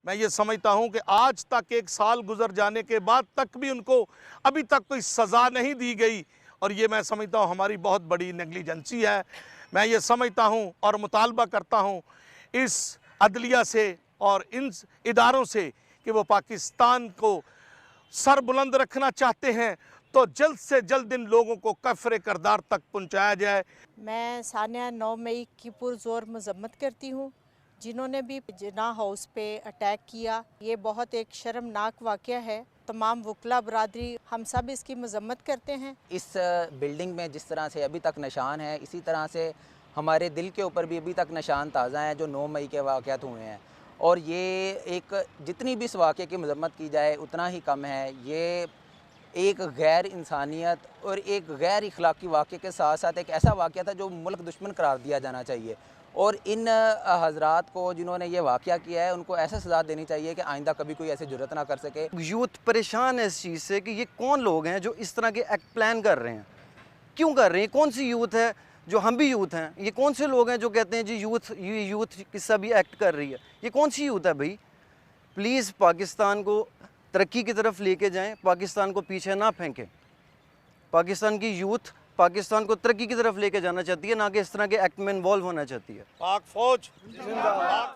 मैं ये समझता हूं कि आज तक 1 साल गुजर जाने के बाद तक भी उनको अभी तक कोई सज़ा नहीं दी गई, और ये मैं समझता हूं हमारी बहुत बड़ी नेग्लिजेंसी है। मैं ये समझता हूं और मुतालबा करता हूं इस अदलिया से और इन इदारों से कि वो पाकिस्तान को सर बुलंद रखना चाहते हैं तो जल्द से जल्द इन लोगों को कफ़रे करदार तक पहुँचाया जाए। मैं सानिया 9 मई की पुरज़ोर मज़म्मत करती हूँ। जिन्होंने भी जिन्ना हाउस पे अटैक किया, ये बहुत एक शर्मनाक वाक़या है। तमाम वकला बरादरी हम सब इसकी मज़म्मत करते हैं। इस बिल्डिंग में जिस तरह से अभी तक निशान है, इसी तरह से हमारे दिल के ऊपर भी अभी तक निशान ताज़ा हैं जो 9 मई के वाक़यात हुए हैं। और ये एक जितनी भी इस वाक़े की मज़म्मत की जाए उतना ही कम है। ये एक गैर इंसानियत और एक गैर इखलाकी वाक़े के साथ साथ एक ऐसा वाक़या था जो मुल्क दुश्मन करार दिया जाना चाहिए। और इन हज़रात को जिन्होंने ये वाक़या किया है उनको ऐसा सज़ा देनी चाहिए कि आइंदा कभी कोई ऐसी जुर्रत ना कर सके। यूथ परेशान है इस चीज़ से कि ये कौन लोग हैं जो इस तरह के एक्ट प्लान कर रहे हैं, क्यों कर रहे हैं, कौन सी यूथ है, जो हम भी यूथ हैं, ये कौन से लोग हैं जो कहते हैं जी यूथ किस्सा भी एक्ट कर रही है, ये कौन सी यूथ है भाई। प्लीज़ पाकिस्तान को तरक्की की तरफ लेके जाएं, पाकिस्तान को पीछे ना फेंकें। पाकिस्तान की यूथ पाकिस्तान को तरक्की की तरफ लेके जाना चाहती है, ना कि इस तरह के एक्ट में इन्वॉल्व होना चाहती है। पाक फौज जिंदाबाद।